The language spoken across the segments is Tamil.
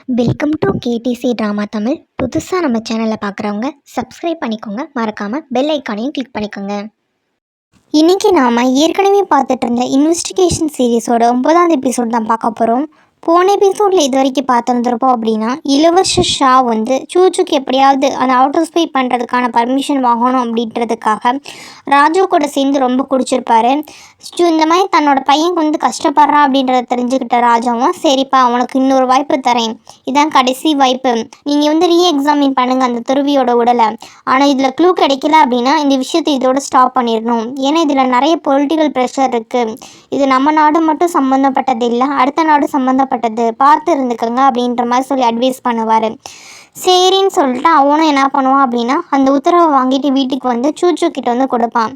Welcome to KTC drama Tamil. புதுசாக நம்ம சேனலை பார்க்குறவங்க சப்ஸ்கிரைப் பண்ணிக்கோங்க, மறக்காமல் பெல் ஐக்கானையும் கிளிக் பண்ணிக்கோங்க. இன்றைக்கி நாம் ஏற்கனவே பார்த்துட்டு இருந்த இன்வெஸ்டிகேஷன் சீரீஸோட 9ஆவது எபிசோட் தான் பார்க்க போகிறோம். போன எபிசோடில் இது வரைக்கும் பார்த்துருந்துருப்போம் அப்படின்னா, இளவரசர் ஷா வந்து சூச்சுக்கு எப்படியாவது அந்த அவுட்டர் ஸ்பை பண்ணுறதுக்கான பர்மிஷன் வாங்கணும் அப்படின்றதுக்காக ராஜு கூட சேர்ந்து ரொம்ப குடிச்சிருப்பாரு. இந்த மாதிரி தன்னோட பையன் வந்து கஷ்டப்படுறான் அப்படின்றத தெரிஞ்சுக்கிட்ட ராஜாவும், சரிப்பா உனக்கு இன்னொரு வாய்ப்பு தரேன், இதான் கடைசி வாய்ப்பு, நீங்கள் வந்து ரீஎக்ஸாமின் பண்ணுங்கள் அந்த துருவியோட உடலை, ஆனால் இதில் க்ளூ கிடைக்கல அப்படின்னா இந்த விஷயத்தை இதோட ஸ்டாப் பண்ணிடணும், ஏன்னா இதில் நிறைய பொலிட்டிக்கல் ப்ரெஷர் இருக்குது, இது நம்ம நாடு மட்டும் சம்மந்தப்பட்டது இல்லை, அடுத்த நாடு சம்மந்தப்பட்டது, பார்த்து இருந்துக்கோங்க அப்படின்ற மாதிரி சொல்லி அட்வைஸ் பண்ணுவார். சரின்னு சொல்லிட்டு அவனும் என்ன பண்ணுவான் அப்படின்னா, அந்த உத்தரவை வாங்கிட்டு வீட்டுக்கு வந்து சூச்சு கிட்ட வந்து கொடுப்பான்.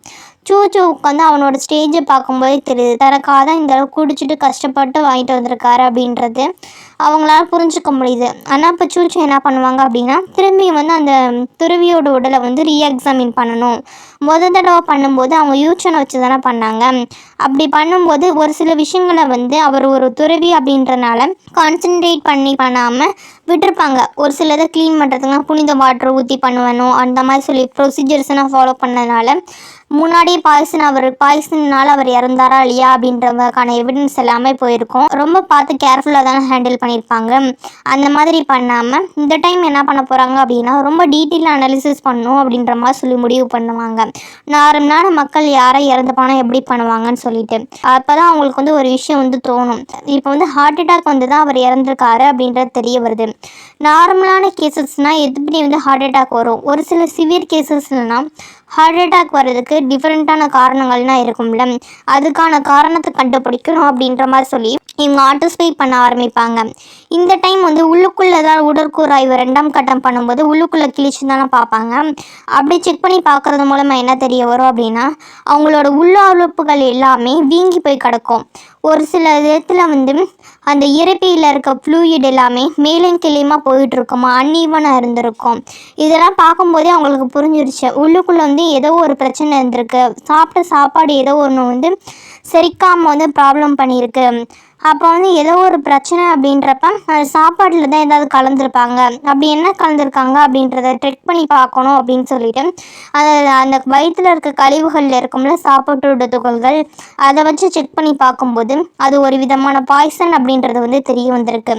சூச்சுக்கு வந்து அவனோட ஸ்டேஜை பார்க்கும்போதே தெரியுது, தனக்காக தான் இந்த அளவுக்கு குடிச்சிட்டு கஷ்டப்பட்டு வாங்கிட்டு வந்திருக்காரு அப்படின்றது அவங்களால புரிஞ்சுக்க முடியுது. ஆனால் இப்போ சூச்சு என்ன பண்ணுவாங்க அப்படின்னா, திரும்பி வந்து அந்த துருவியோட உடலை வந்து ரீஎக்ஸாமின் பண்ணணும். தடவை பண்ணும்போது அவங்க யூச்சனை வச்சு தானே பண்ணாங்க. அப்படி பண்ணும்போது ஒரு சில விஷயங்களை வந்து அவர் ஒரு துறவி அப்படின்றனால கான்சென்ட்ரேட் பண்ணாமல் விட்டுருப்பாங்க. ஒரு சிலதை க்ளீன் பண்ணுறதுக்குலாம் புனித வாட்டர் ஊற்றி பண்ணுவேணும் அந்த மாதிரி சொல்லி ப்ரொசீஜர்ஸ்லாம் ஃபாலோ பண்ணதுனால முன்னாடியே பாய்சனால் அவர் இறந்தாரா இல்லையா அப்படின்றதுக்கான எவிடன்ஸ் எல்லாமே போயிருக்கும். ரொம்ப பார்த்து கேர்ஃபுல்லாக தானே ஹேண்டில் பண்ணியிருப்பாங்க. அந்த மாதிரி பண்ணாமல் இந்த டைம் என்ன பண்ண போகிறாங்க அப்படின்னா, ரொம்ப டீட்டெயிலாக அனாலிசிஸ் பண்ணணும் அப்படின்ற மாதிரி சொல்லி முடிவு பண்ணுவாங்க. நார்மலான மக்கள் யாரை இறந்து போனால் எப்படி பண்ணுவாங்கன்னு சொல்லிட்டு அப்போ தான் அவங்களுக்கு வந்து ஒரு விஷயம் வந்து தோணும். இப்போ வந்து ஹார்ட் அட்டாக் வந்து தான் அவர் இறந்துருக்காரு அப்படின்றது தெரிய வருது. நார்மலான கேசஸ்னால் எப்படி வந்து ஹார்ட் அட்டாக் வரும், ஒரு சில சிவியர் கேசஸ்லாம் ஹார்ட் அட்டாக் வர்றதுக்கு டிஃப்ரெண்ட்டான காரணங்கள்லாம் இருக்கும்ல, அதுக்கான காரணத்தை கண்டுபிடிக்கணும் அப்படின்ற மாதிரி சொல்லி இவங்க ஆட்டோஸ்பை பண்ண ஆரம்பிப்பாங்க. இந்த டைம் வந்து உள்ளுக்குள்ளே தான் உடற்கூறாய்வு 2ஆம் கட்டம் பண்ணும்போது உள்ளுக்குள்ளே கிழிச்சு தானே பார்ப்பாங்க. அப்படி செக் பண்ணி பார்க்குறது மூலமாக என்ன தெரிய வரும் அப்படின்னா, அவங்களோட உள்ளுறுப்புகள் எல்லாமே வீங்கி போய் கிடக்கும். ஒரு சில இடத்துல வந்து அந்த இறப்பியில் இருக்க ஃப்ளூயிட் எல்லாமே மேலும் கிளியமாக போயிட்டுருக்குமா, அன்ஈவனாக இருந்திருக்கும். இதெல்லாம் பார்க்கும்போதே அவங்களுக்கு புரிஞ்சிருச்சு, உள்ளுக்குள்ளே வந்து ஏதோ ஒரு பிரச்சனை இருந்திருக்கு, சாப்பிட்ட சாப்பாடு ஏதோ ஒன்று வந்து செரிக்காமல் வந்து ப்ராப்ளம் பண்ணியிருக்கு. அப்போ வந்து ஏதோ ஒரு பிரச்சனை அப்படின்றப்ப அந்த சாப்பாட்டில் தான் ஏதாவது கலந்துருப்பாங்க, அப்படி என்ன கலந்துருக்காங்க அப்படின்றத செக் பண்ணி பார்க்கணும் அப்படின்னு சொல்லிட்டு அந்த வயிற்றில் இருக்க கழிவுகளில் இருக்கும்ல சாப்பாட்டோட துகள்கள், அதை வச்சு செக் பண்ணி பார்க்கும்போது அது ஒரு விதமான பாய்சன் அப்படின்றது வந்து தெரிய வந்திருக்கு.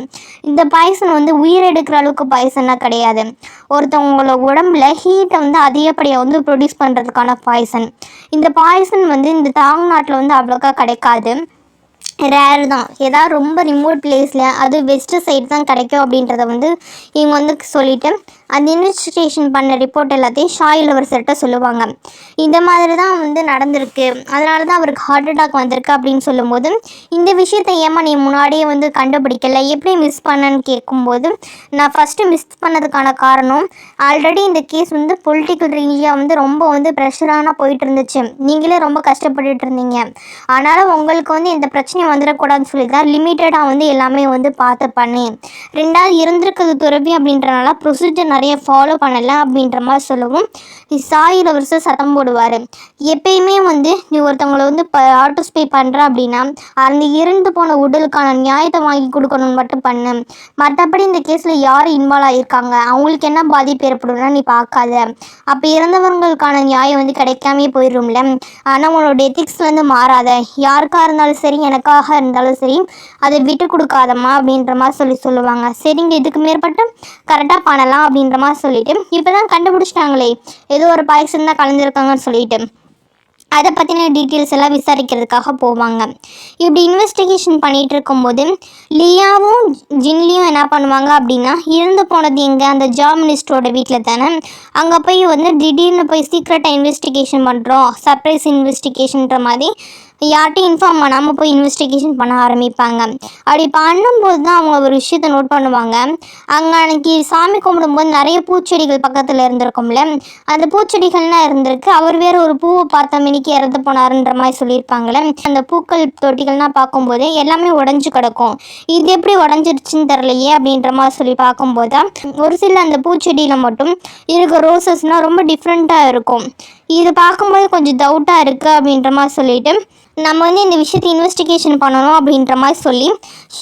இந்த பாய்சன் வந்து உயிரெடுக்கிற அளவுக்கு பாய்சனாக கிடையாது, ஒருத்தவங்களோட உடம்புல ஹீட்டை வந்து அதிகப்படியாக வந்து ப்ரொடியூஸ் பண்ணுறதுக்கான பாய்சன். இந்த பாய்சன் வந்து இந்த தமிழ்நாட்டில் வந்து அவ்வளோக்கா கிடைக்காது, ரேர் தான், ஏதாவது ரொம்ப ரிமோட் பிளேஸில் அது வெஸ்ட் சைடு தான் கிடைக்கும் அப்படின்றத வந்து இவங்க வந்து சொல்லிவிட்டு அந்த இன்வெஸ்டிகேஷன் பண்ண ரிப்போர்ட் எல்லாத்தையும் ஷா இளவரசர்கிட்ட சொல்லுவாங்க. இந்த மாதிரி தான் வந்து நடந்திருக்கு, அதனால தான் அவருக்கு ஹார்ட் அட்டாக் வந்திருக்கு அப்படின்னு சொல்லும்போது, இந்த விஷயத்தை ஏமா நீ முன்னாடியே வந்து கண்டுபிடிக்கலை, எப்படி மிஸ் பண்ணன்னு கேட்கும்போது, நான் ஃபஸ்ட்டு மிஸ் பண்ணதுக்கான காரணம் ஆல்ரெடி இந்த கேஸ் வந்து பொலிட்டிக்கல் ரீதியாக வந்து ரொம்ப வந்து ப்ரெஷரான போயிட்டு இருந்துச்சு, நீங்களே ரொம்ப கஷ்டப்பட்டுட்டு இருந்தீங்க, அதனால் உங்களுக்கு வந்து இந்த பிரச்சனை வந்துடக்கூடாதுன்னு சொல்லி தான் லிமிட்டடாக வந்து எல்லாமே வந்து பார்த்து பண்ணி, 2வது இருந்திருக்கிறது துறவி அப்படின்றனால ப்ரொசீஜர் நிறைய ஃபாலோ பண்ணலை அப்படின்ற மாதிரி சொல்லவும் சாய் இளவரசர் சத்தம் போடுவார். எப்பயுமே வந்து நீ ஒருத்தவங்களை வந்து ஆட்டோஸ்பை பண்ணுற அப்படின்னா அந்த இறந்து போன உடலுக்கான நியாயத்தை வாங்கி கொடுக்கணும்னு மட்டும் பண்ணு, மற்றபடி இந்த கேஸில் யார் இன்வால்வ் ஆகியிருக்காங்க அவங்களுக்கு என்ன பாதிப்பு ஏற்படும்னா நீ பார்க்காத, அப்போ இறந்தவர்களுக்கான நியாயம் வந்து கிடைக்காமே போயிடும்ல, ஆனால் உன்னோட எத்திக்ஸ்லேருந்து மாறாத, யாருக்காக இருந்தாலும் சரி எனக்காக இருந்தாலும் சரி அதை விட்டு கொடுக்காதம்மா அப்படின்ற மாதிரி சொல்லுவாங்க. சரிங்க, இதுக்கு மேற்பட்டு கரெக்டாக பண்ணலாம் அப்படின்ற மாதிரி சொல்லிட்டு இப்போ தான் கண்டுபிடிச்சிட்டாங்களே ஏதோ ஒரு பாய்சன் தான் கலந்துருக்காங்கன்னு சொல்லிட்டு அதை பற்றின டீட்டெயில்ஸ் எல்லாம் விசாரிக்கிறதுக்காக போவாங்க. இப்படி இன்வெஸ்டிகேஷன் பண்ணிகிட்டு இருக்கும்போது லியாவும் ஜின்லியும் என்ன பண்ணுவாங்க அப்படின்னா, இறந்து போனது எங்கே, அந்த ஜாப் மினிஸ்டரோட வீட்டில் தானே, அங்கே போய் வந்து திடீர்னு போய் சீக்ரெட்டாக இன்வெஸ்டிகேஷன் பண்ணுறோம், சர்ப்ரைஸ் இன்வெஸ்டிகேஷன்ற மாதிரி யார்ட்டையும் இன்ஃபார்ம் பண்ணாமல் போய் இன்வெஸ்டிகேஷன் பண்ண ஆரம்பிப்பாங்க. அப்படி பண்ணும்போது தான் அவங்க ஒரு விஷயத்தை நோட் பண்ணுவாங்க, அங்கே அன்றைக்கி சாமி கும்பிடும்போது நிறைய பூச்செடிகள் பக்கத்தில் இருந்திருக்கும்ல, அந்த பூச்செடிகள்லாம் இருந்திருக்கு, அவர் வேறு ஒரு பூவை பார்த்த மினிக்கு இறந்து போனாருன்ற மாதிரி சொல்லியிருப்பாங்களே, அந்த பூக்கள் தொட்டிகள்லாம் பார்க்கும்போது எல்லாமே உடஞ்சி கிடக்கும், இது எப்படி உடஞ்சிருச்சுன்னு தெரிலையே அப்படின்ற மாதிரி சொல்லி பார்க்கும்போது ஒரு சில அந்த பூச்செடியில் மட்டும் இருக்க ரோசஸ்னால் ரொம்ப டிஃப்ரெண்ட்டாக இருக்கும். இது பார்க்கும்போது கொஞ்சம் டவுட்டாக இருக்குது அப்படின்ற மாதிரி சொல்லிட்டு நம்ம வந்து இந்த விஷயத்தை இன்வெஸ்டிகேஷன் பண்ணணும் அப்படின்ற மாதிரி சொல்லி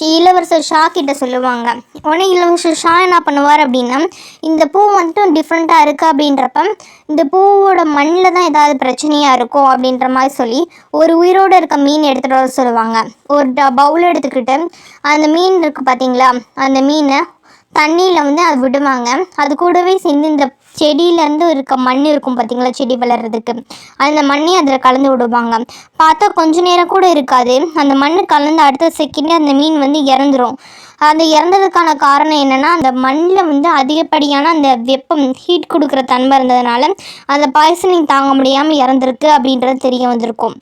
இளவரசர் ஷா கிட்ட சொல்லுவாங்க. உடனே இளவரசர் ஷா என்ன பண்ணுவார் அப்படின்னா, இந்த பூ மட்டும் டிஃப்ரெண்ட்டாக இருக்குது அப்படின்றப்ப இந்த பூவோட மண்ணில் தான் ஏதாவது பிரச்சனையாக இருக்கும் அப்படின்ற மாதிரி சொல்லி ஒரு உயிரோடு இருக்க மீன் எடுத்துகிட்டு வர சொல்லுவாங்க. ஒரு பவுல் எடுத்துக்கிட்டு அந்த மீன் இருக்குது பார்த்தீங்களா, அந்த மீனை தண்ணியில் வந்து அது விடுவாங்க. அது கூடவே சேர்ந்து இந்த செடியிலேருந்து இருக்க மண் இருக்கும் பார்த்தீங்களா, செடி வளர்கிறதுக்கு அந்த மண்ணையும் அதில் கலந்து விடுவாங்க. பார்த்தா கொஞ்ச நேரம் கூட இருக்காது, அந்த மண் கலந்து அடுத்த செகண்டே அந்த மீன் வந்து இறந்துடும். அந்த இறந்ததுக்கான காரணம் என்னென்னா, அந்த மண்ணில் வந்து அதிகப்படியான அந்த வெப்பம் ஹீட் கொடுக்குற தன்மை இருந்ததுனால அந்த பாய்சனிங் தாங்க முடியாமல் இறந்துருக்கு அப்படின்றது தெரிய வந்திருக்கும்.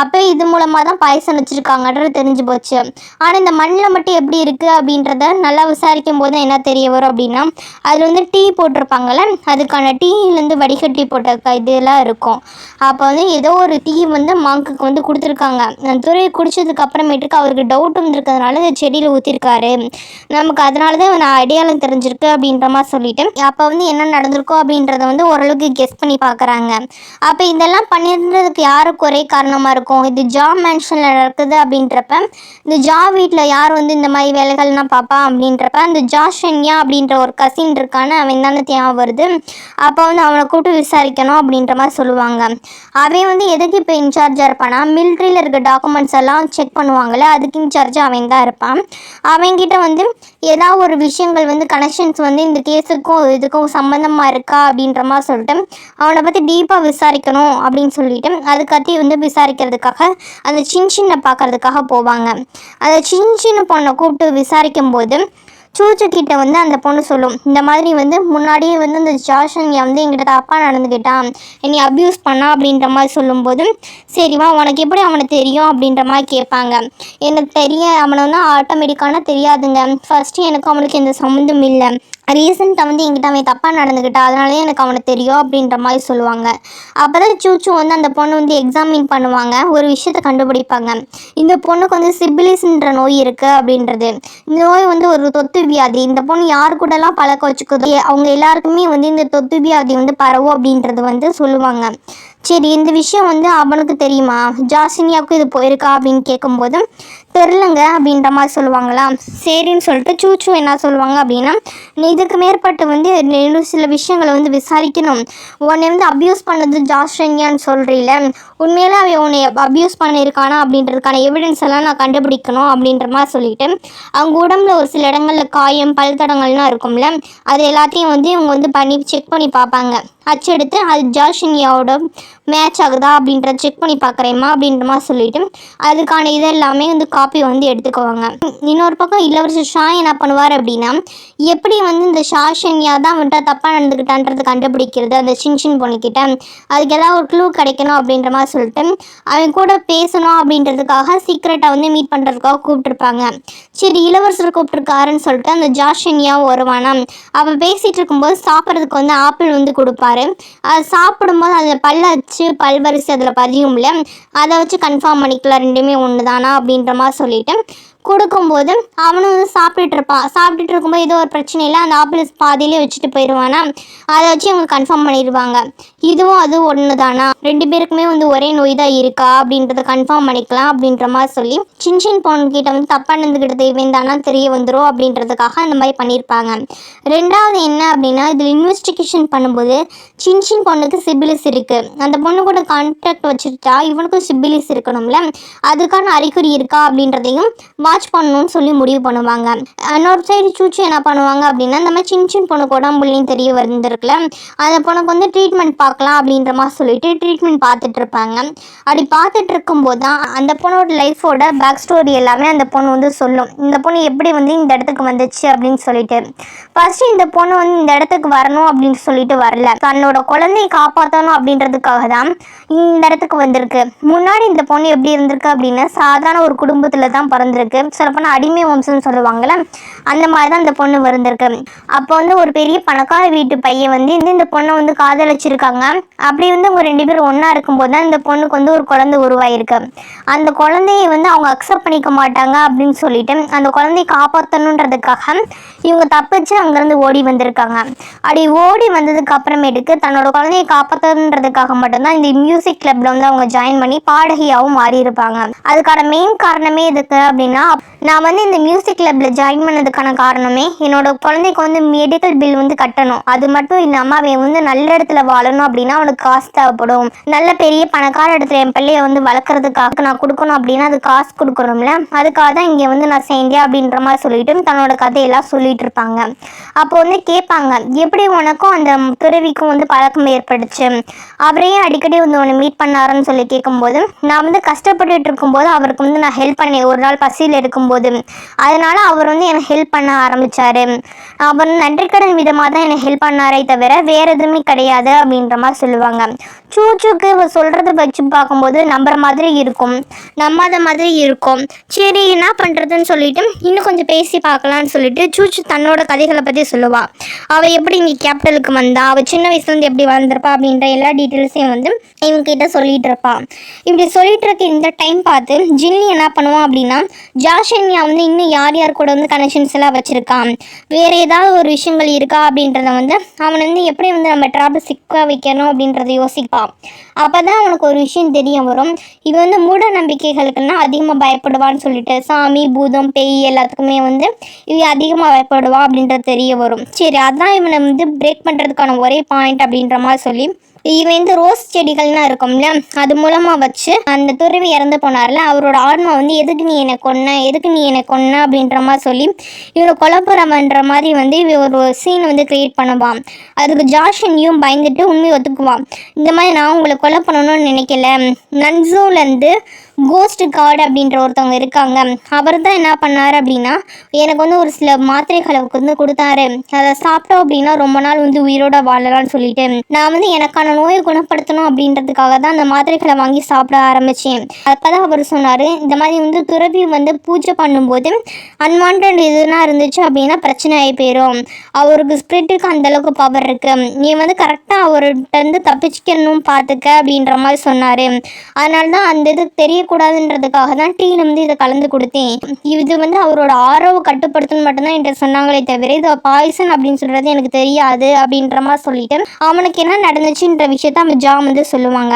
அப்போ இது மூலமாக தான் பாய்சன் வச்சுருக்காங்கன்றது தெரிஞ்சு போச்சு. ஆனால் இந்த மண்ணில் மட்டும் எப்படி இருக்குது அப்படின்றத நல்லா விசாரிக்கும் போது என்ன தெரிய வரும் அப்படின்னா, அதில் வந்து டீ போட்டிருப்பாங்கள்ல, அதுக்கான டீலேருந்து வடிகட்டி போட்ட இதெல்லாம் இருக்கும். அப்போ வந்து ஏதோ ஒரு டீ வந்து மாங்குக்கு வந்து கொடுத்துருக்காங்க. அந்த துறையை குடித்ததுக்கு அப்புறமேட்டுக்கு அவருக்கு டவுட் வந்துருக்கிறதுனால இந்த செடியில் ஊற்றிருக்காரு, நமக்கு அதனால தான் இவன் அடையாளம் தெரிஞ்சிருக்கு அப்படின்ற மாதிரி சொல்லிட்டு அப்போ வந்து என்ன நடந்திருக்கும் அப்படின்றத வந்து ஓரளவுக்கு கெஸ் பண்ணி பார்க்குறாங்க. அப்போ இதெல்லாம் பண்ணியிருந்ததுக்கு யாருக்கு ஒரே காரணமாக இருக்கும், இது ஜா மேன்ஷனில் நடக்குது அப்படின்றப்ப இந்த ஜா வீட்டில் யார் வந்து இந்த மாதிரி வேலைகள்லாம் பார்ப்பா அப்படின்றப்ப அந்த ஜா ஷென்யா அப்படின்ற ஒரு கசின் இருக்கான்னு அவன் தானே தேவை வருது. அப்போ வந்து அவனை கூப்பிட்டு விசாரிக்கணும் அப்படின்ற மாதிரி சொல்லுவாங்க. அவன் வந்து எதுக்கு இப்போ இன்சார்ஜாக இருப்பானா, மிலிட்ரியில் இருக்க டாக்குமெண்ட்ஸ் எல்லாம் செக் பண்ணுவாங்கள்ல, அதுக்கு இன்சார்ஜாக அவன் தான் இருப்பான். அவன்கிட்ட வந்து ஏதாவது ஒரு விஷயங்கள் வந்து கனெக்ஷன்ஸ் வந்து இந்த கேஸுக்கும் இதுக்கும் சம்மந்தமாக இருக்கா அப்படின்ற மாதிரி சொல்லிட்டு அவனை பற்றி டீப்பாக விசாரிக்கணும் அப்படின்னு சொல்லிட்டு அதுக்கத்தி வந்து விசாரிக்கிறதுக்காக அந்த சின்ன பார்க்கறதுக்காக போவாங்க. அந்த சின்ன பொண்ணை கூப்பிட்டு விசாரிக்கும் போது சூச்சுக்கிட்ட வந்து அந்த பொண்ணு சொல்லும், இந்த மாதிரி வந்து முன்னாடியே வந்து இந்த ஜாஷன்யா வந்து என்கிட்ட தப்பாக நடந்துக்கிட்டான், என்னை அப்யூஸ் பண்ணா அப்படின்ற மாதிரி சொல்லும்போது, சரிவா உனக்கு எப்படி அவனை தெரியும் அப்படின்ற மாதிரி கேட்பாங்க. எனக்கு அவனை வந்து ஆட்டோமேட்டிக்கான தெரியாதுங்க, ஃபஸ்ட்டு எனக்கு அவனுக்கு எந்த சம்மந்தம் இல்லை, ரீசெண்டாக வந்து என்கிட்ட அவன் தப்பாக நடந்துக்கிட்டான், அதனாலே எனக்கு அவனை தெரியும் அப்படின்ற மாதிரி சொல்லுவாங்க. அப்போ தான் சூச்சு வந்து அந்த பொண்ணு வந்து எக்ஸாமின் பண்ணுவாங்க, ஒரு விஷயத்தை கண்டுபிடிப்பாங்க. இந்த பொண்ணுக்கு வந்து சிபிலிஸ்ன்ற நோய் இருக்குது அப்படின்றது. இந்த நோய் வந்து ஒரு தொத்து வியாதி. இந்த பொண்ணு யார் கூடலாம் பழக்க வச்சுக்குதோ அவங்க எல்லாருக்குமே வந்து இந்த தொத்து வியாதி வந்து பரவும் அப்படின்றது வந்து சொல்லுவாங்க. சரி, இந்த விஷயம் வந்து அவனுக்கு தெரியுமா, ஜாசினியாவுக்கும் இது போயிருக்கா அப்படின்னு கேட்கும்போது தெரிலங்க அப்படின்ற மாதிரி சொல்லுவாங்களா. சரின்னு சொல்லிட்டு சூச்சு என்ன சொல்லுவாங்க அப்படின்னா, நீ இதுக்கு மேற்பட்டு வந்து சில விஷயங்களை வந்து விசாரிக்கணும், உன்னை வந்து அப்யூஸ் பண்ணது ஜாஸ்னியான்னு சொல்கிறீல, உண்மையிலே அவன் உன்னை அப்யூஸ் பண்ணியிருக்கானா அப்படின்றதுக்கான எவிடன்ஸ் எல்லாம் நான் கண்டுபிடிக்கணும் அப்படின்ற மாதிரி சொல்லிட்டு அவங்க உடம்புல ஒரு சில இடங்களில் காயம் பல்தடங்கள்லாம் இருக்கும்ல, அது எல்லாத்தையும் வந்து இவங்க வந்து செக் பண்ணி பார்ப்பாங்க. அச்செடுத்து அது ஜாஷினியாவோட மேட்ச் ஆகுதா அப்படின்றத செக் பண்ணி பார்க்குறேம்மா அப்படின்ற மாதிரி சொல்லிட்டு அதுக்கான இதெல்லாமே வந்து காப்பி வந்து எடுத்துக்குவாங்க. இன்னொரு பக்கம் இளவரசர் ஷா என்ன பண்ணுவார் அப்படின்னா, எப்படி வந்து இந்த ஷாஷன்யா தான் வந்துட்டு தப்பாக நடந்துக்கிட்டான்றது கண்டுபிடிக்கிறது அந்த சின்ன பொண்ணுக்கிட்ட, அதுக்கு ஏதாவது ஒரு க்ளூ கிடைக்கணும் அப்படின்ற மாதிரி சொல்லிட்டு அவன் கூட பேசணும் அப்படின்றதுக்காக சீக்ரெட்டாக வந்து மீட் பண்ணுறதுக்காக கூப்பிட்டுருப்பாங்க. சரி, இளவரசர் கூப்பிட்டுருக்காருன்னு சொல்லிட்டு அந்த ஜாஷன்யாவும் வருவானா. அவன் பேசிகிட்டு இருக்கும்போது சாப்பிட்றதுக்கு வந்து ஆப்பிள் வந்து கொடுப்பாரு. அது சாப்பிடும்போது அதில் பல்லச்சு பல்வரிசை அதில் பதியும்ல, அதை வச்சு கன்ஃபார்ம் பண்ணிக்கலாம் ரெண்டுமே ஒன்று தானா அப்படின்ற மாதிரி சொல்லிட்டு கொடுக்கும்போது அவனும் வந்து சாப்பிட்டுட்டு இருக்கும்போது ஏதோ ஒரு பிரச்சனை இல்லை, அந்த ஆப்பிள் பாதியிலே வச்சுட்டு போயிடுவானா. அதை வச்சு அவங்க கன்ஃபார்ம் பண்ணிடுவாங்க, இதுவும் அது ஒன்று தானா, ரெண்டு பேருக்குமே வந்து ஒரே நோய் தான் இருக்கா அப்படின்றத கன்ஃபார்ம் பண்ணிக்கலாம் அப்படின்ற மாதிரி சொல்லி சின்ன பொண்ணுக்கிட்ட வந்து தப்பாக நடந்துக்கிட்டது இவன் தானா தெரிய வந்துடும் அப்படின்றதுக்காக அந்த மாதிரி பண்ணியிருப்பாங்க. ரெண்டாவது என்ன அப்படின்னா, இதில் இன்வெஸ்டிகேஷன் பண்ணும்போது சின்ன பொண்ணுக்கு சிபிலிஸ் இருக்குது, அந்த பொண்ணு கூட கான்டாக்ட் வச்சுருச்சா இவனுக்கும் சிபிலிஸ் இருக்கணும்ல, அதுக்கான அறிகுறி இருக்கா அப்படின்றதையும் வாட்ச் பண்ணணும்னு சொல்லி முடிவு பண்ணுவாங்க. இன்னொரு சைடு சூச்சு என்ன பண்ணுவாங்க அப்படின்னா, இந்த மாதிரி சின்ன பொண்ணுக்கு உடம்புலையும் தெரிய வந்துருக்குல, அந்த பொண்ணுக்கு வந்து ட்ரீட்மெண்ட் பார்க்கலாம் அப்படின்ற மாதிரி சொல்லிட்டு ட்ரீட்மெண்ட் பார்த்துட்டு இருப்பாங்க. அப்படி பார்த்துட்டு இருக்கும்போது தான் அந்த பொண்ணோட லைஃபோட பேக் ஸ்டோரி எல்லாமே அந்த பொண்ணு வந்து சொல்லும், இந்த பொண்ணு எப்படி வந்து இந்த இடத்துக்கு வந்துச்சு அப்படின்னு சொல்லிட்டு. ஃபர்ஸ்ட் இந்த பொண்ணு வந்து இந்த இடத்துக்கு வரணும் அப்படின்னு சொல்லிட்டு வரல, தன்னோட குழந்தையை காப்பாற்றணும் அப்படின்றதுக்காக தான் இந்த இடத்துக்கு வந்திருக்கு. முன்னாடி இந்த பொண்ணு எப்படி இருந்திருக்கு அப்படின்னா, சாதாரண ஒரு குடும்பத்தில் தான் பிறந்திருக்கு, சொல்லப்போனால் அடிமை வம்சம்னு சொல்லுவாங்கள்ல, அந்த மாதிரி தான் இந்த பொண்ணு வந்திருக்கு. அப்போ வந்து ஒரு பெரிய பணக்கார வீட்டு பையன் வந்து இந்த பொண்ணை வந்து காதலிச்சிருக்காங்க இருக்காங்க. அப்படி வந்து அவங்க 2 பேரும் ஒன்றா இருக்கும்போது தான் இந்த பொண்ணுக்கு வந்து ஒரு குழந்தை உருவாயிருக்கு. அந்த குழந்தையை வந்து அவங்க அக்செப்ட் பண்ணிக்க மாட்டாங்க அப்படின்னு சொல்லிட்டு அந்த குழந்தையை காப்பாற்றணுன்றதுக்காக இவங்க தப்பிச்சு அங்கேருந்து ஓடி வந்திருக்காங்க. அப்படி ஓடி வந்ததுக்கு அப்புறமேட்டுக்கு தன்னோட குழந்தையை காப்பாற்றணுன்றதுக்காக மட்டும்தான் இந்த மியூசிக் கிளப்ல வந்து அவங்க ஜாயின் பண்ணி பாடகியாகவும் மாறி இருப்பாங்க. அதுக்கான மெயின் காரணமே எதுக்கு அப்படின்னா, நான் வந்து இந்த மியூசிக் கிளப்ல ஜாயின் பண்ணதுக்கான காரணமே என்னோட குழந்தைக்கு வந்து மெடிக்கல் பில் வந்து கட்டணும். அது மட்டும் இல்லாமல் அவன் வந்து நல்ல இடத்துல வாழணும் அப்படின்னா அவனுக்கு காசு தேவைப்படும். நல்ல பெரிய பணக்கார இடத்துல என் பிள்ளைய வந்து வளர்க்குறதுக்காக நான் கொடுக்கணும் அப்படின்னா அது காசு கொடுக்கணும்ல, அதுக்காக தான் இங்கே வந்து நான் செஞ்சேன் அப்படின்ற மாதிரி சொல்லிட்டு தன்னோட கதையெல்லாம் சொல்லிட்டு இருப்பாங்க. அப்போ வந்து கேட்பாங்க, எப்படி உனக்கும் அந்த துறவிக்கும் வந்து பழக்கம் ஏற்பட்டுச்சு, அவரையும் அடிக்கடி வந்து உன்னை மீட் பண்ணாருன்னு சொல்லி கேட்கும்போது, நான் வந்து கஷ்டப்பட்டுட்டு இருக்கும்போது அவருக்கு வந்து நான் ஹெல்ப் பண்ணேன் ஒரு நாள் பசியில் இருக்கும்போது, அதனால அவர் வந்து எனக்கு ஹெல்ப் பண்ண ஆரம்பிச்சாரு. அவர் நன்றிக்கடன் விதமாக தான் எனக்கு ஹெல்ப் பண்ணாரே தவிர வேற எதுவுமே கிடையாது அப்படின்ற மாதிரி சொல்லுவாங்க. சூச்சுக்கு இவர் சொல்கிறத வச்சு பார்க்கும்போது நம்புற மாதிரி இருக்கும், நம்பாத மாதிரி இருக்கும். சரி என்ன பண்ணுறதுன்னு சொல்லிட்டு இன்னும் கொஞ்சம் பேசி பார்க்கலான்னு சொல்லிட்டு சூச்சு தன்னோட கதைகளை பற்றி சொல்லுவாள். அவள் எப்படி இங்கே கேபிட்டலுக்கு வந்தா, அவள் சின்ன வயசுலேருந்து எப்படி வளர்ந்துருப்பா அப்படின்ற எல்லா டீட்டெயில்ஸையும் வந்து இவங்ககிட்ட சொல்லிட்டு இருப்பாள். இப்படி சொல்லிட்டு இருக்க இந்த டைம் பார்த்து ஜின்னி என்ன பண்ணுவான் அப்படின்னா, ஜாஷன்யா வந்து இன்னும் யார் யார் கூட வந்து கனெக்ஷன்ஸ் எல்லாம் வச்சுருக்கான், வேறு ஏதாவது ஒரு விஷயங்கள் இருக்கா அப்படின்றத வந்து அவன் வந்து எப்படி வந்து நம்ம ட்ராப்பில் சிக்க வைக்கணும் அப்படின்றத யோசிப்பான். அப்போ தான் அவனுக்கு ஒரு விஷயம் தெரிய வரும். இவன் வந்து மூட நம்பிக்கைகளுக்குன்னா அதிகமாக பயப்படுவான்னு சொல்லிட்டு சாமி பூதம் பேய் எல்லாத்துக்குமே வந்து இவன் அதிகமாக பயப்படுவான் அப்படின்றது தெரிய வரும். சரி அதான் இவனை வந்து பிரேக் பண்ணுறதுக்கான ஒரே பாயிண்ட் அப்படின்ற மாதிரி சொல்லி இவன் வந்து ரோஸ் செடிகள்லாம் இருக்கும்ல, அது மூலமாக வச்சு அந்த துறவி இறந்து போனார்ல அவரோட ஆன்மா வந்து எதுக்கு நீ என்னை கொன்ன அப்படின்ற மாதிரி சொல்லி இவனை கொலைப்புறமன்ற மாதிரி வந்து இவன் ஒரு சீன் வந்து கிரியேட் பண்ணுவான். அதுக்கு ஜாஷன்யும் பயந்துட்டு உண்மையை ஒத்துக்குவான். இந்த மாதிரி நான் உங்களை கொலை பண்ணணும்னு நினைக்கல, நன்சூலேருந்து கோஸ்ட் கார்டு அப்படின்ற ஒருத்தவங்க இருக்காங்க, அவர் தான் என்ன பண்ணார் அப்படின்னா எனக்கு வந்து ஒரு சில மாத்திரைகளை வந்து கொடுத்தாரு, அதை சாப்பிட்டோம் அப்படின்னா ரொம்ப நாள் வந்து உயிரோட வாழலாம்னு சொல்லிட்டு நான் வந்து எனக்கான நோயை குணப்படுத்தணும் அப்படின்றதுக்காக தான் அந்த மாத்திரைகளை வாங்கி சாப்பிட ஆரம்பித்தேன். அப்போதான் அவர் சொன்னார், இந்த மாதிரி வந்து துறவி வந்து பூஜை பண்ணும்போது அன்வான்ட் எதுனா இருந்துச்சு அப்படின்னா பிரச்சனை ஆகி போயிடும், அவருக்கு ஸ்பிரிட்டுக்கு அந்தளவுக்கு பவர் இருக்கு, நீ வந்து கரெக்டாக அவர்கிட்ட வந்து தப்பிச்சிக்கணும் பார்த்துக்க அப்படின்ற மாதிரி சொன்னார். அதனால தான் அந்த இது தெரியக்கூடாதுன்றதுக்காக தான் டீயில் வந்து இதை கலந்து கொடுத்தேன், இது வந்து அவரோட ஆரோவை கட்டுப்படுத்தணும் மட்டும்தான் என்கிட்ட சொன்னாங்களே தவிர இது பாய்சன் அப்படின்னு சொல்கிறது எனக்கு தெரியாது அப்படின்ற மாதிரி சொல்லிட்டு அவனுக்கு என்ன நடந்துச்சுன்ற விஷயத்த அவன் ஜா வந்து சொல்லுவாங்க.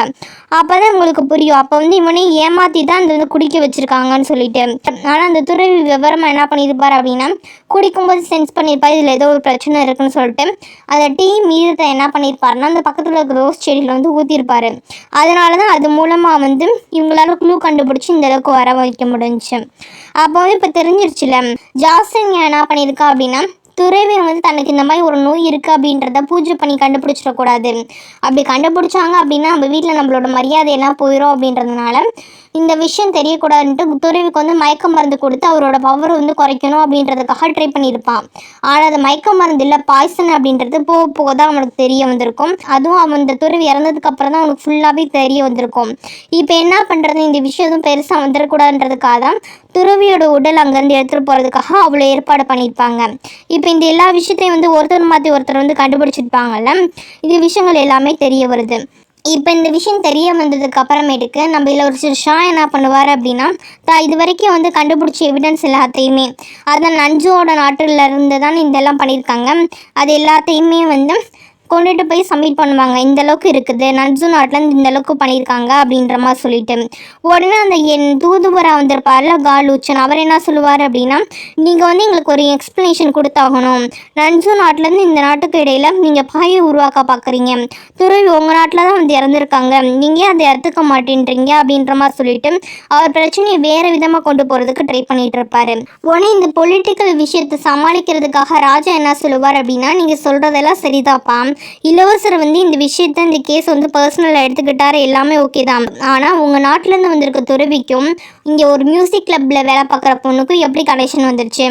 அப்போ தான் உங்களுக்கு புரியும், அப்போ வந்து இவனே ஏமாற்றி தான் அந்த வந்து குடிக்க வச்சுருக்காங்கன்னு சொல்லிட்டு. ஆனால் அந்த துறவி விவரமாக என்ன பண்ணியிருப்பார் அப்படின்னா குடிக்கும்போது சென்ஸ் பண்ணியிருப்பார் இதில் ஏதோ ஒரு பிரச்சனை இருக்குன்னு சொல்லிட்டு அந்த டீ மீதத்தை என்ன பண்ணியிருப்பாருன்னா அந்த பக்கத்தில் இருக்கிற ரோஸ் செடியில் வந்து ஊற்றிருப்பார். அதனால தான் அது மூலமாக வந்து இவங்களால க்ளூ கண்டுபிடிச்சி இந்த அளவுக்கு வர வைக்க முடிஞ்சிச்சு. அப்போ வந்து இப்போ தெரிஞ்சிருச்சுல ஜாஸ்தின் என்ன பண்ணியிருக்கா அப்படின்னா துறவி வந்து தனக்கு இந்த மாதிரி ஒரு நோய் இருக்குது அப்படின்றத பூஜை பண்ணி கண்டுபிடிச்சிடக்கூடாது, அப்படி கண்டுபிடிச்சாங்க அப்படின்னா நம்ம வீட்டில் நம்மளோட மரியாதையெல்லாம் போயிடும் அப்படின்றதுனால இந்த விஷயம் தெரியக்கூடாதுன்ட்டு துறவிக்கு வந்து மயக்க மருந்து கொடுத்து அவரோட பவர் வந்து குறைக்கணும் அப்படின்றதுக்காக ட்ரை பண்ணியிருப்பான். ஆனால் அது மயக்க மருந்து இல்லை பாய்சன் அப்படின்றது போக போக தான் அவனுக்கு தெரிய வந்திருக்கும். அதுவும் அவன் இந்த துறவி இறந்ததுக்கு அப்புறம் தான் அவனுக்கு ஃபுல்லாகவே தெரிய வந்திருக்கும். இப்போ என்ன பண்ணுறது, இந்த விஷயம் எதுவும் பெருசாக வந்துடக்கூடாதுன்றதுக்காக தான் துறவியோட உடல் அங்கேருந்து எடுத்துகிட்டு போகிறதுக்காக அவ்வளோ ஏற்பாடு பண்ணியிருப்பாங்க. இப்போ இந்த எல்லா விஷயத்தையும் வந்து ஒருத்தர் மாற்றி ஒருத்தர் வந்து கண்டுபிடிச்சிருப்பாங்கல்ல, இந்த விஷயங்கள் எல்லாமே தெரிய வருது. இப்போ இந்த விஷயம் தெரிய வந்ததுக்கு அப்புறமேட்டுக்கு நம்ம இதில் ஒரு ஷா என்ன பண்ணுவார் அப்படின்னா இது வரைக்கும் வந்து கண்டுபிடிச்ச எவிடன்ஸ் எல்லாத்தையுமே அதான் நஞ்சோட நாட்டில் இருந்து தான் இதெல்லாம் பண்ணியிருக்காங்க, அது எல்லாத்தையுமே வந்து கொண்டுட்டு போய் சப்மிட் பண்ணுவாங்க. இந்த அளவுக்கு இருக்குது, நன்சு நாட்டில் இந்த அளவுக்கு பண்ணியிருக்காங்க அப்படின்ற மாதிரி சொல்லிட்டு உடனே அந்த என் தூதுவரா வந்திருப்பார்ல காலூச்சன் அவர் என்ன சொல்லுவார் அப்படின்னா நீங்கள் வந்து எங்களுக்கு ஒரு எக்ஸ்ப்ளனேஷன் கொடுத்தாகணும், நன்சு நாட்டிலேருந்து இந்த நாட்டுக்கு இடையில் நீங்கள் பாயை உருவாக்க பார்க்குறீங்க, துறவி உங்கள் நாட்டில் தான் வந்து இறந்துருக்காங்க, நீங்கள் அதை எடுத்துக்க மாட்டேன்றீங்க அப்படின்ற மாதிரி சொல்லிட்டு அவர் பிரச்சனையை வேறு விதமாக கொண்டு போகிறதுக்கு ட்ரை பண்ணிட்டு இருப்பார். உடனே இந்த பொலிட்டிக்கல் விஷயத்தை சமாளிக்கிறதுக்காக ராஜா என்ன சொல்லுவார் அப்படின்னா நீங்கள் சொல்கிறதெல்லாம் சரிதாப்பா, இளவரசர் வந்து இந்த விஷயத்த இந்த கேஸ் வந்து பர்சனலாக எடுத்துக்கிட்டாரு, எல்லாமே ஓகே தான், ஆனால் உங்கள் நாட்டிலேருந்து வந்திருக்க துறவிக்கும் இங்கே ஒரு மியூசிக் கிளப்பில் வேலை பார்க்குற பொண்ணுக்கும் எப்படி கனெக்ஷன் வந்துருச்சு,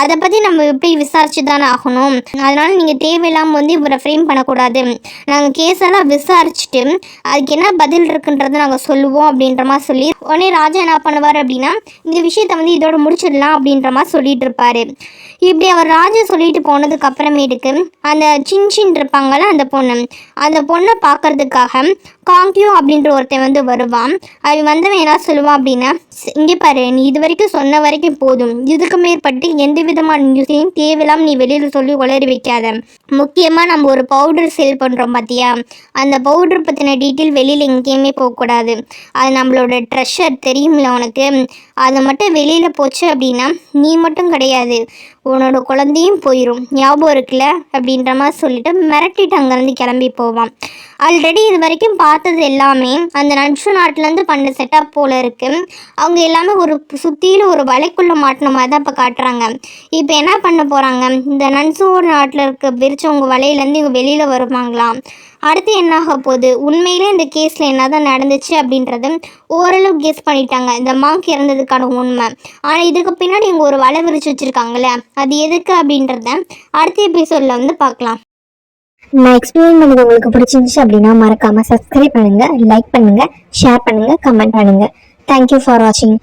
அதை பற்றி நம்ம எப்படி விசாரிச்சு தானே ஆகணும். அதனால் நீங்கள் தேவையில்லாமல் வந்து இவரை ஃப்ரேம் பண்ணக்கூடாது. நாங்கள் கேஸெல்லாம் விசாரிச்சுட்டு அதுக்கு என்ன பதில் இருக்குன்றதை நாங்கள் சொல்லுவோம் அப்படின்ற மாதிரி சொல்லி உடனே ராஜா என்ன பண்ணுவார் அப்படின்னா இந்த விஷயத்தை வந்து இதோட முடிச்சிடலாம் அப்படின்ற மாதிரி சொல்லிட்டு இருப்பார். இப்படி அவர் ராஜா சொல்லிட்டு போனதுக்கு அப்புறமேட்டுக்கு அந்த சின்சின் இருப்பாங்கள்ல அந்த பொண்ணை பார்க்கறதுக்காக காங்கியோ அப்படின்ற ஒருத்தன் வந்து வருவான். அவன் வந்தவன் என்ன சொல்லுவான் அப்படின்னா, இங்கே பாரு, நீ இது வரைக்கும் சொன்ன வரைக்கும் போதும், இதுக்கு மேற்பட்டு எந்த விதமான நியூஸையும் தேவையில்லாமல் நீ வெளியில் சொல்லி உளறி வைக்காத. முக்கியமாக நம்ம ஒரு பவுடர் சேல் பண்ணுறோம் பார்த்தியா, அந்த பவுடர் பற்றின டீட்டெயில் வெளியில் எங்கேயுமே போகக்கூடாது. அது நம்மளோட ட்ரெஷர் தெரியும்ல உனக்கு, அது மட்டும் வெளியில் போச்சு அப்படின்னா நீ மட்டும் கிடையாது, உன்னோட குழந்தையும் போயிடும், ஞாபகம் இருக்குல்ல அப்படின்ற மாதிரி சொல்லிட்டு மிரட்டிட்டு அங்கேருந்து கிளம்பி போவான். ஆல்ரெடி இது வரைக்கும் பார்த்தது எல்லாமே அந்த நட்சு நாட்டிலேருந்து பண்ண செட்டப் போல் இருக்குது. அவங்க எல்லாமே ஒரு சுற்றியில் ஒரு வலைக்குள்ளே மாட்டின மாதிரி தான் இப்போ காட்டுறாங்க. இப்போ என்ன பண்ண போகிறாங்க, இந்த நட்சு நாட்டில் இருக்க விரிச்சவங்க வலையிலேருந்து இவங்க வெளியில் வருவாங்களாம். அடுத்து என்ன ஆக போகுது, உண்மையிலே இந்த கேஸில் என்ன தான் நடந்துச்சு அப்படின்றது ஓரளவு கெஸ் பண்ணிட்டாங்க, இந்த மாங்க் இறந்ததுக்கான உண்மை. ஆனால் இதுக்கு பின்னாடி இவங்க ஒரு வலை விரிச்சு வச்சுருக்காங்களே, அது எதுக்கு அப்படின்றத அடுத்த எபிசோடில் வந்து பார்க்கலாம். நான் எக்ஸ்பிளைன் பண்ணது உங்களுக்கு பிடிச்சிருந்துச்சு அப்படின்னா மறக்காமல் சப்ஸ்கிரைப் பண்ணுங்கள், லைக் பண்ணுங்கள், ஷேர் பண்ணுங்கள், கமெண்ட் பண்ணுங்கள். தேங்க்யூ ஃபார் வாட்சிங்.